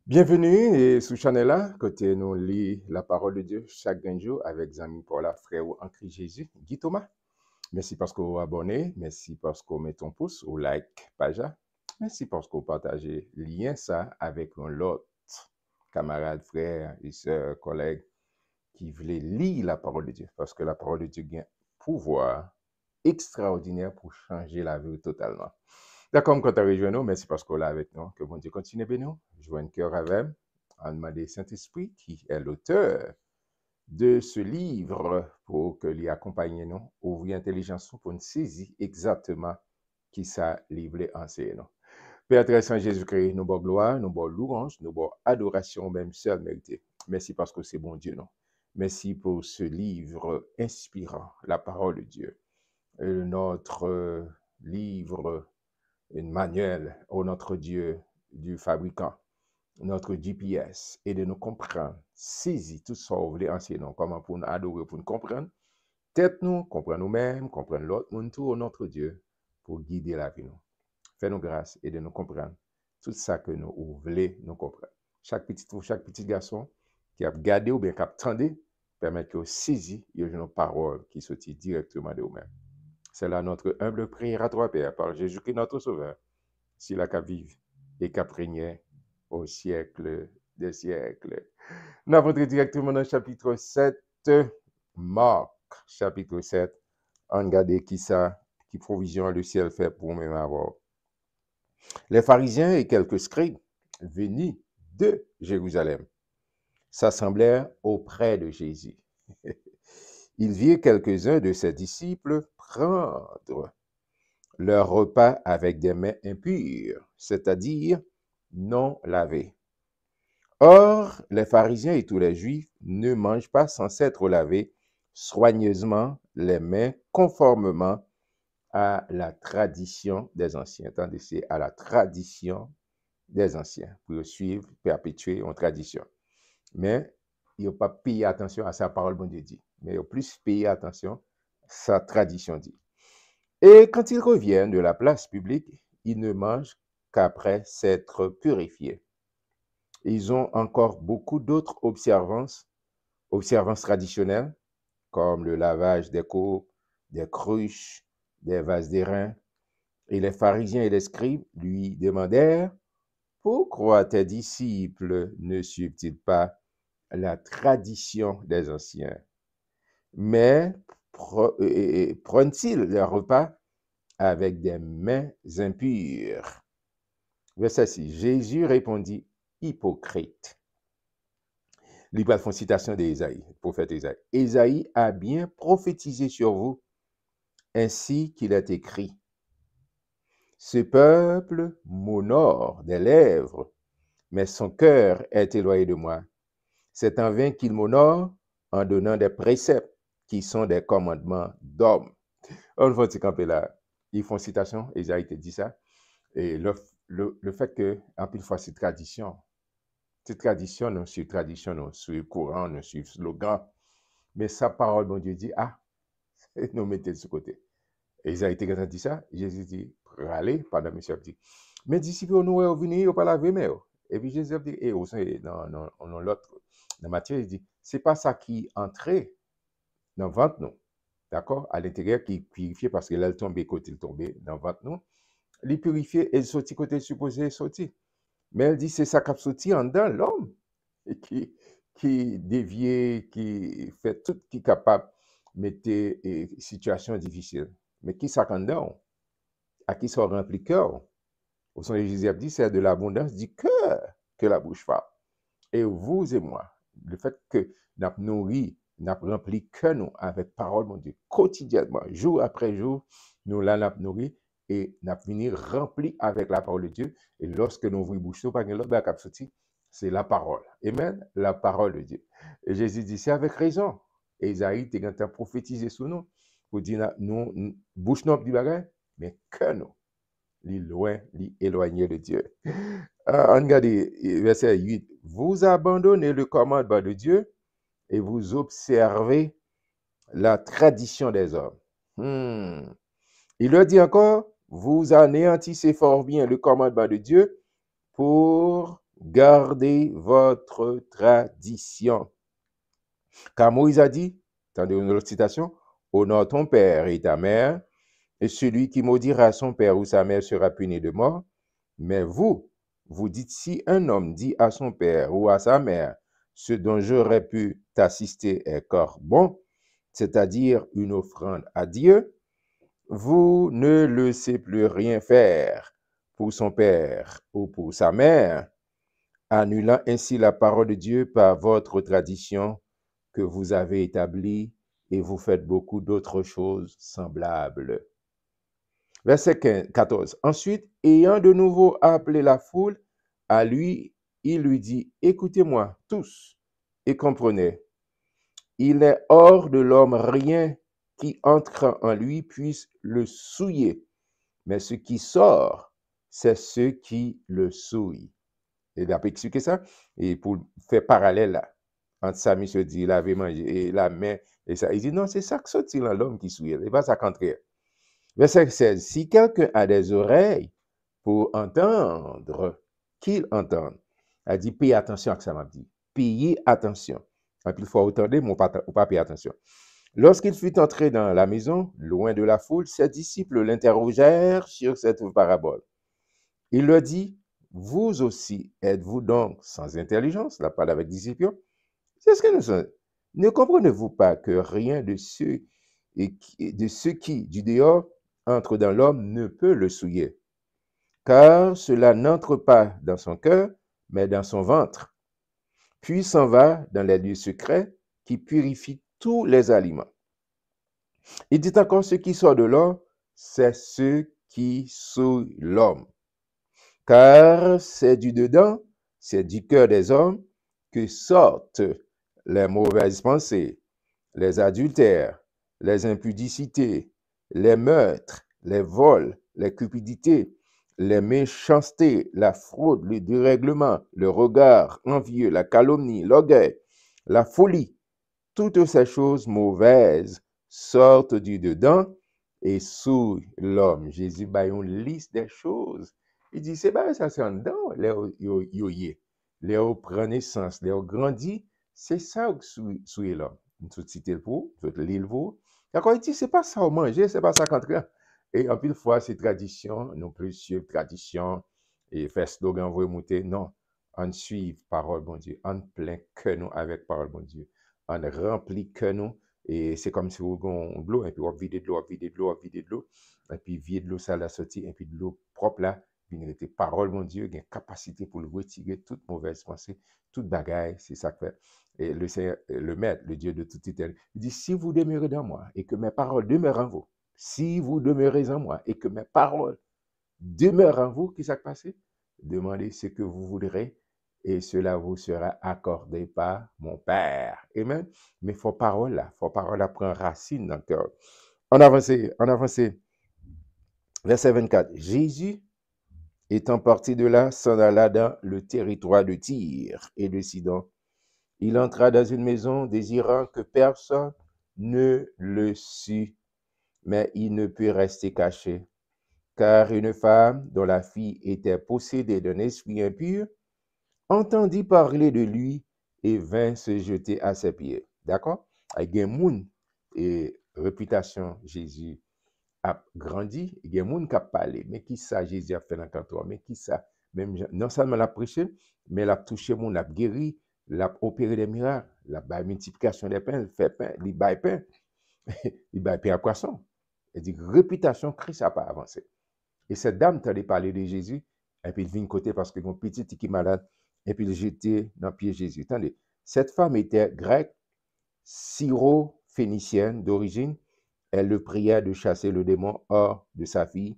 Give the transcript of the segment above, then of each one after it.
Bienvenue et sous channel là, côté nous lit la parole de Dieu chaque jour avec amis Paula, frère en Christ Jésus, Guy Thomas. Merci parce que vous abonnez, merci parce que vous mettez ton pouce ou like page là. Merci parce que vous partagez lien ça avec un autre camarade, frère et sœur, collègue qui voulait lire la parole de Dieu parce que la parole de Dieu a un pouvoir extraordinaire pour changer la vie totalement. D'accord, quand tu as rejoint nous, merci parce qu'on est là avec nous. Que bon Dieu continue à bénir. Je vois un cœur avec en demandant Saint-Esprit qui est l'auteur de ce livre pour que lui accompagne nous, ouvrir l'intelligence pour nous saisir exactement qui ça livre enseigné. Père très saint Jésus-Christ, nous bon gloire, nous bon louange, nous bon adoration, même seul mérité. Merci parce que c'est bon Dieu, non. Merci pour ce livre inspirant, la parole de Dieu. Notre livre une manuel au notre Dieu du fabricant, notre GPS, et de nous comprendre, saisir tout ça, vous voulez enseigner, comment pour nous adorer, pour nous comprendre, tête nous, comprendre nous-mêmes, comprendre l'autre monde, tout notre Dieu, pour guider la vie nous. Fais-nous grâce et de nous comprendre tout ça que nous voulons nous comprendre. Chaque petit garçon qui a gardé ou bien qui a attendu, permet que saisir nos paroles qui sortent directement de nous-mêmes. C'est là notre humble prière à toi, Père, par Jésus-Christ, notre Sauveur, s'il a qu'à vivre et qu'à régner au siècle des siècles. Nous avons directement dans le chapitre 7, Marc, chapitre 7. On regarde qui ça, qui provision le ciel fait pour même avoir. Les pharisiens et quelques scribes venus de Jérusalem s'assemblèrent auprès de Jésus. Ils virent quelques-uns de ses disciples prendre leur repas avec des mains impures, c'est-à-dire non lavées. Or, les pharisiens et tous les juifs ne mangent pas sans s'être lavés soigneusement les mains conformément à la tradition des anciens. Attendez, c'est à la tradition des anciens, pour suivre, perpétuer une tradition. Mais il n'y a pas payé attention à sa parole, bon Dieu dit, mais il y a plus payé attention à sa tradition dit. Et quand ils reviennent de la place publique, ils ne mangent qu'après s'être purifiés. Ils ont encore beaucoup d'autres observances traditionnelles, comme le lavage des coupes, des cruches, des vases d'airain. Et les pharisiens et les scribes lui demandèrent, « Pourquoi tes disciples ne suivent-ils pas la tradition des anciens, mais prennent-ils leur repas avec des mains impures? » Verset 6. Jésus répondit, hypocrite. Il va faire une citation d'Ésaïe, prophète Ésaïe. Ésaïe a bien prophétisé sur vous, ainsi qu'il est écrit. Ce peuple m'honore des lèvres, mais son cœur est éloigné de moi. C'est en vain qu'il m'honore en donnant des préceptes qui sont des commandements d'hommes. On va se camper là. Ils font citation, Ésaïe te dit ça. Et le fait que, en plus, fois, c'est tradition. C'est tradition, non, c'est tradition, non, c'est courant, non, c'est slogan. Mais sa parole, bon Dieu dit, ah, nous mettez de ce côté. Et ils ont été quand dit ça, Jésus dit, râlez, pendant monsieur a dit, mais disciples, nous, on venir, on pas laver, mais. Et puis Jésus a dit, et aussi, dans l'autre, dans Matthieu, il dit, c'est pas ça qui entrait dans le ventre, nous. D'accord? À l'intérieur, qui purifie parce que là, il tombe, côté il tombe dans le ventre, nous. Il purifie et il sortit côté supposé sortir. Mais elle dit, c'est ça qui a sorti en dedans, l'homme, et qui dévie, qui fait tout qui est capable de mettre situation difficile. Mais qui ça en dedans? À qui ça remplit cœur? Au son de Jésus a dit, c'est de l'abondance du cœur que la bouche parle. Et vous et moi, le fait que nous nourri, nous rempli cœur nous avec parole, mon Dieu, quotidiennement, jour après jour, nous l'avons nourri et nous venir rempli avec la parole de Dieu. Et lorsque nous ouvrons bouche, nous pas l'autre sorti, c'est la parole. Amen, la parole de Dieu. Et Jésus dit, c'est avec raison. Et Isaïe, tu as prophétisé sur nous pour dire, nous, bouche nous du bagage, mais cœur nous, loin, éloigné de Dieu. On regarde verset 8. Vous abandonnez le commandement de Dieu et vous observez la tradition des hommes. Il leur dit encore, vous anéantissez fort bien le commandement de Dieu pour gardez votre tradition. Car Moïse a dit, attendez une autre citation, honore ton père et ta mère, et celui qui maudira son père ou sa mère sera puni de mort. Mais vous, vous dites, si un homme dit à son père ou à sa mère, ce dont j'aurais pu t'assister est corps bon, c'est-à-dire une offrande à Dieu, vous ne laissez plus rien faire pour son père ou pour sa mère, annulant ainsi la parole de Dieu par votre tradition que vous avez établie, et vous faites beaucoup d'autres choses semblables. Verset 14. Ensuite, ayant de nouveau appelé la foule à lui, il lui dit, écoutez-moi tous et comprenez, il est hors de l'homme rien qui entre en lui puisse le souiller, mais ce qui sort, c'est ce qui le souille. Et il a expliqué ça, et pour faire parallèle là, entre ça, monsieur dit, il avait mangé, et la main, et ça, il dit, non, c'est ça que sortit dans l'homme qui souille, c'est pas ça contraire. Verset 16. Si quelqu'un a des oreilles pour entendre, qu'il entende. Elle dit, payez attention à ce que ça m'a dit. Payez attention. Et puis, il faut entendre, mais pas payer attention. Lorsqu'il fut entré dans la maison, loin de la foule, ses disciples l'interrogèrent sur cette parabole. Il leur dit, vous aussi êtes-vous donc sans intelligence? La parole avec disciples. C'est ce que nous sommes. Ne comprenez-vous pas que rien de ce qui, du dehors, entre dans l'homme ne peut le souiller, car cela n'entre pas dans son cœur, mais dans son ventre, puis s'en va dans les lieux secrets qui purifient tous les aliments. Il dit encore, ce qui sort de l'homme, c'est ce qui souille l'homme, car c'est du dedans, c'est du cœur des hommes que sortent les mauvaises pensées, les adultères, les impudicités, les meurtres, les vols, les cupidités, les méchancetés, la fraude, le dérèglement, le regard envieux, la calomnie, l'orgueil, la folie. Toutes ces choses mauvaises sortent du dedans et souillent l'homme. Jésus a une liste des choses. Il dit, c'est pas ça, c'est en dedans, les prend naissance, les grandit, c'est ça qui souille l'homme. Tout citer le pour, tout lire pour. D'accord, il dit, c'est pas ça au manger, c'est pas ça qu'on traite. Et en pile fois, c'est tradition, non plus suivre tradition et faire slogan, vous monter. Non, on suit parole, bon Dieu, on plein que nous avec parole, bon Dieu. On remplit que nous, et c'est comme si vous avez de l'eau, et puis on vide de l'eau, on vide de l'eau, on vide de l'eau, et puis vide de l'eau, ça la sortie, et puis de l'eau propre là, puis il parole, mon Dieu, il a une capacité pour le retirer toute mauvaise pensée, toute bagaille, c'est ça que fait. Et le Seigneur, le Maître, le Dieu de toute éternité, il dit, si vous demeurez dans moi, et que mes paroles demeurent en vous, si vous demeurez en moi, et que mes paroles demeurent en vous, qu'est-ce qui s'est passé? Demandez ce que vous voudrez, et cela vous sera accordé par mon Père. Amen. Mais il faut parole là prend racine dans le cœur. On avance. Verset 24. Jésus, étant parti de là, s'en alla dans le territoire de Tyr et de Sidon. Il entra dans une maison désirant que personne ne le sût, mais il ne put rester caché, car une femme dont la fille était possédée d'un esprit impur entendit parler de lui et vint se jeter à ses pieds. D'accord? Il y a moun et réputation Jésus a grandi, il y a moun qui a parlé, mais qui ça Jésus a fait dans le canton, mais qui ça? Même non seulement l'a prêché, mais l'a touché moun, l'a guéri, l'a opéré des miracles, la multiplication des pains, il fait pain, il baille pain, il baille pain à poisson. Il dit réputation Christ n'a pas avancé. Et cette dame t'allait parler de Jésus, et puis il vient côté parce que mon petit qui est malade, et puis il jeté dans le pied de Jésus. Attendez, cette femme était grecque, syro-phénicienne d'origine. Elle le pria de chasser le démon hors de sa fille.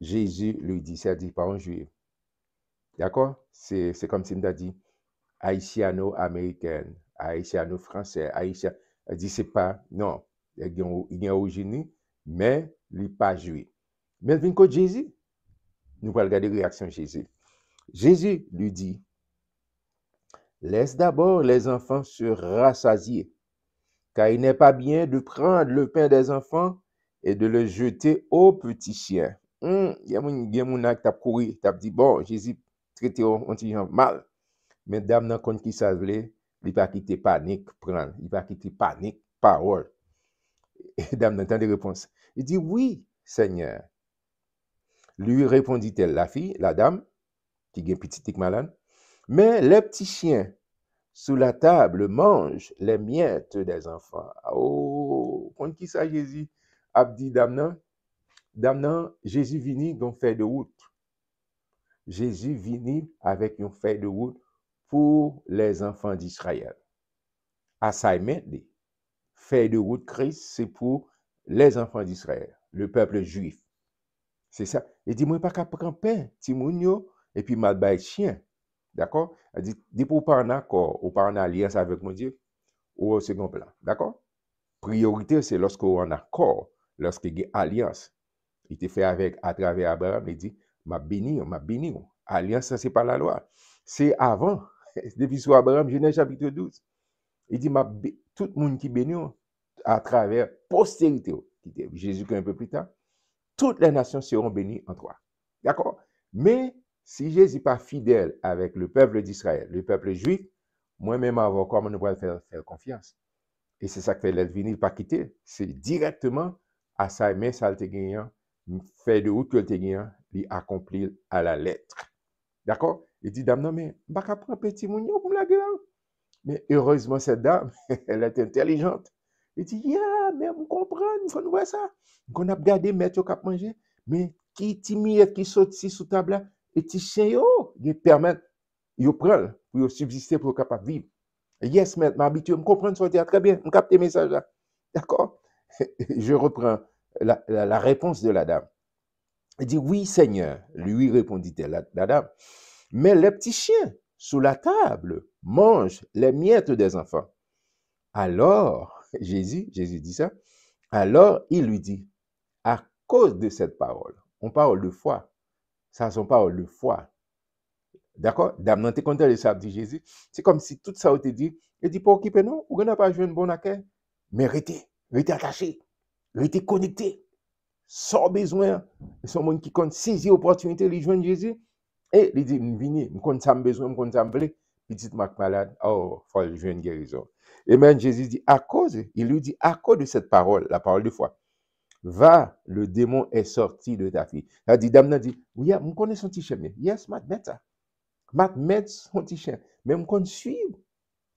Jésus lui dit, ça dit par un juif. D'accord? C'est comme s'il m'a dit, haïtiano-américaine, haïtiano-français, haïtien. Elle dit, c'est pas, non, il y a origine, mais il n'est pas juif. Mais elle vient contre Jésus. Nous allons regarder la réaction de Jésus. Jésus lui dit, laisse d'abord les enfants se rassasier, car il n'est pas bien de prendre le pain des enfants et de le jeter aux petits chiens. Il y a mon qui t'a couru, t'a dit, bon, Jésus, traité on dit mal. Mais dame nan kon qui ça vle, il pas quitter panique prendre, il pas quitter panique parole. Et dame n'entend des réponses. Il dit oui, Seigneur. Lui répondit-elle, la dame, qui est petite malade, mais les petits chiens sous la table mangent les miettes des enfants. Oh, kon qui ça Jésus a dit dame nan, Jésus vini dans feuille de route. Jésus vini avec une feuille de route pour les enfants d'Israël. Assignment, feuille de route Christ, c'est pour les enfants d'Israël, le peuple juif. C'est ça. Il dit, moi, pas qu'à prendre pain, timounio, et puis mal bay chien. D'accord? Il dit, pour pas en accord, ou pas en alliance avec mon Dieu, ou au second plan. D'accord? Priorité, c'est lorsqu'on est en accord, lorsqu'il y a alliance. Il était fait avec, à travers Abraham, il dit, m'a béni. Alliance, ça, c'est pas la loi. C'est avant. Depuis sur Abraham, Genèse chapitre 12. Il dit, tout le monde qui bénit à travers postérité, Jésus un peu plus tard, toutes les nations seront bénies en toi. D'accord? Mais si Jésus n'est pas fidèle avec le peuple d'Israël, le peuple juif, moi-même, avant, comment nous pouvons faire confiance? Et c'est ça que fait l'être venu, pas quitter. C'est directement à sa main, ça te gagnant, fait de route que te gagnant, lui accomplir à la lettre. D'accord? Il dit, dame, non, mais, je ne vais pas prendre petit mounio pour me la gueule. Mais heureusement, cette dame, elle est intelligente. Il dit, yeah, mais on comprend, il faut nous voir ça. On a regardé mettre au cap manger, mais qui timide, qui saute sous table là, et qui chien, qui permet, il prend pour subsister, pour capable vivre. Yes, mais m'habitue, me comprendre, ça très bien, me capte tes messages là. D'accord? Je reprends la réponse de la dame. Elle dit, oui, Seigneur, lui répondit-elle, la dame. Mais les petits chiens sous la table mangent les miettes des enfants. Alors, Jésus dit ça, alors il lui dit, à cause de cette parole, on parle de foi, ça c'est une parole de foi. D'accord? Dame, non, t'es content de ça, dit Jésus. C'est comme si tout ça te dit, il dit, pas occuper, non, ou n'a pas joué un bon accueil, mais restez attaché, restez connecté, sans besoin, c'est un monde qui compte saisir l'opportunité, il joindre Jésus, et il dit, venez, je compte ça besoin, je compte ça me petite marque malade, oh, il faut le joindre guérison. Et même Jésus dit, il lui dit, à cause de cette parole, la parole de foi, va, le démon est sorti de ta fille. Elle dit, dame, dit, oui, je connais son petit chien, yes, je vais ça. Je mettre son petit chien, mais je connais suivre.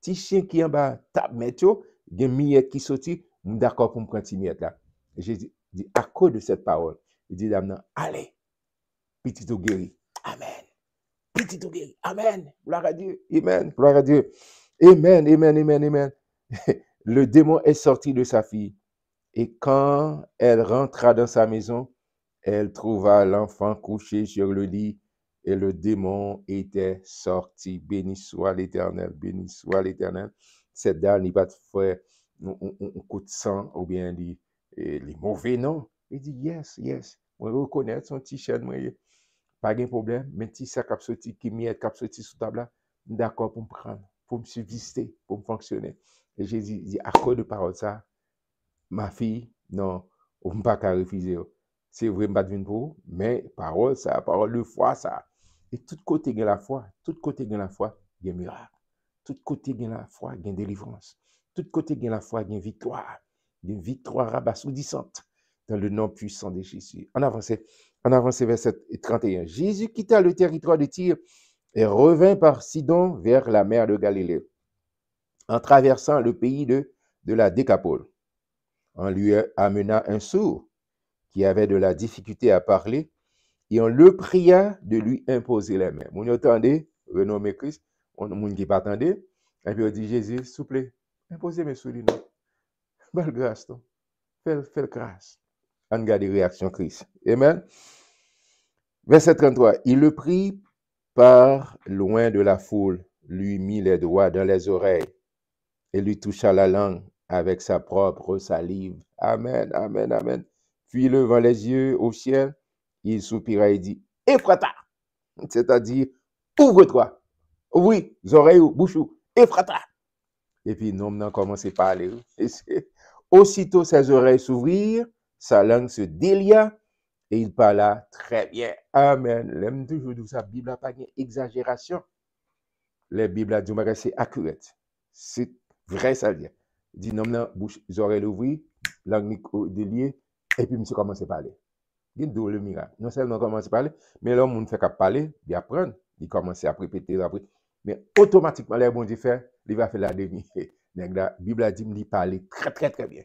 Petit chien qui est en bas, tape, mettre, il y a une miette qui sortit, je suis d'accord pour me prendre cette miette là. Jésus dit, à cause de cette parole, il dit, dame, allez, petit ou guéri. Amen. Petit ou guéri. Amen. Gloire à Dieu. Amen. Gloire à Dieu. Amen, amen, amen, amen. Le démon est sorti de sa fille. Et quand elle rentra dans sa maison, elle trouva l'enfant couché sur le lit et le démon était sorti. Béni soit l'Éternel, béni soit l'Éternel. Cette dame n'est pas fait un coup de sang ou bien les mauvais noms. Il dit, yes. On reconnaît son petit chien, pas de problème, mais si ça cap sorti, qui miette cap sorti sous table, d'accord pour me prendre, pour me subsister, pour me fonctionner. Et Jésus dit, à cause de parole ça, ma fille, non, on ne peut pas refuser. C'est vrai, je ne vais pas venir pour vous, mais parole ça, parole de foi ça. Et tout côté il y a la foi, tout côté il y a la foi, il y a un miracle. Tout côté il y a la foi, il y a une délivrance. Tout côté il y a la foi, il y a une victoire. Une victoire rabasoudissante dans le nom puissant de Jésus. On avance verset 31. Jésus quitta le territoire de Tyr et revint par Sidon vers la mer de Galilée, en traversant le pays de la Décapole. On lui amena un sourd qui avait de la difficulté à parler et on le pria de lui imposer les mains. Vous entendez, renommé Christ, on ne qui pas attendait, et puis on dit, Jésus, s'il vous plaît, imposez mes sous lui. Belle grâce, non? Fais grâce. On regarde les réactions Christ. Amen. Verset 33. Il le prit par loin de la foule, lui mit les doigts dans les oreilles et lui toucha la langue avec sa propre salive. Amen, amen, amen. Puis levant les yeux au ciel, il soupira et dit, Ephrata, c'est-à-dire, ouvre-toi. Oui, oreilles, bouche, Ephrata. Et puis, l'homme n'a commencé à parler. Aussitôt, ses oreilles s'ouvrirent, sa langue se délia, Et il parla très bien. Amen. L'aime toujours dit ça, Bible n'a pas d'exagération. La Bible a dit, c'est accurate. C'est vrai, ça veut dire. Il dit, non, non, bouche, les oreilles ouvertes, langue déliée, et puis, monsieur commence à parler. Il dit, le miracle. Non seulement commence à parler, mais l'homme, on fait qu'à parler, il apprend, il commence à répéter, après. Mais automatiquement, les bon Dieu fait, il va faire la demi. La Bible a dit, il parlait très, très, très bien.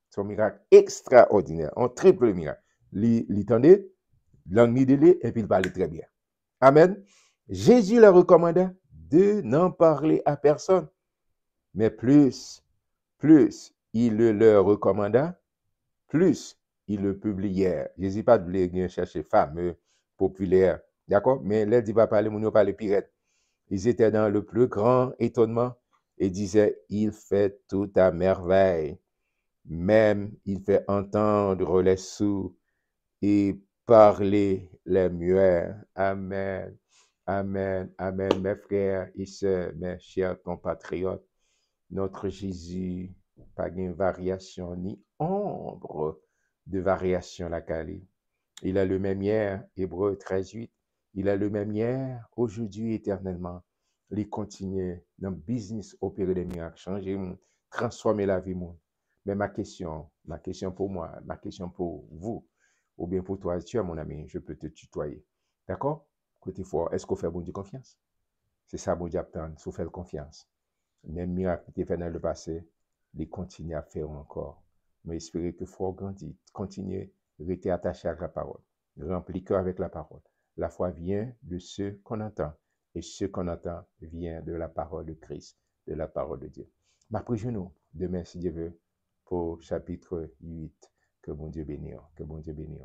C'est un miracle extraordinaire, un triple miracle. Il tendait, langue déliée, et puis il parlait très bien. Amen. Jésus leur recommanda de n'en parler à personne. Mais plus il le leur recommanda, plus ils le publièrent. Jésus pas de chercher fameux, populaire. D'accord? Mais là, il va parler, mon parler pirate. Ils étaient dans le plus grand étonnement et disaient, il fait tout à merveille. Même il fait entendre les sourds et parler les muets. Amen. Amen. Amen. Mes frères et sœurs, mes chers compatriotes, notre Jésus, pas de variation ni ombre de variation la Cali. Il a le même hier, Hébreu 13:8. Il a le même hier, aujourd'hui, éternellement. Il continue dans le business, opérer des miracles, changer, transformer la vie. Mais ma question pour moi, ma question pour vous, ou bien pour toi, tu es mon ami, je peux te tutoyer. D'accord? Côté fort, est-ce qu'on fait bon Dieu confiance? C'est ça, bon Dieu attend, il faut faire confiance. Même miracle qui fait dans le passé, il continue à faire encore. Mais espérer que faut grandir, continuer, rester attaché à la parole. Remplir cœur avec la parole. La foi vient de ce qu'on entend. Et ce qu'on entend vient de la parole de Christ, de la parole de Dieu. Ma nous demain, si Dieu veut, pour chapitre 8. Que bon Dieu bénisse. Que bon Dieu bénisse.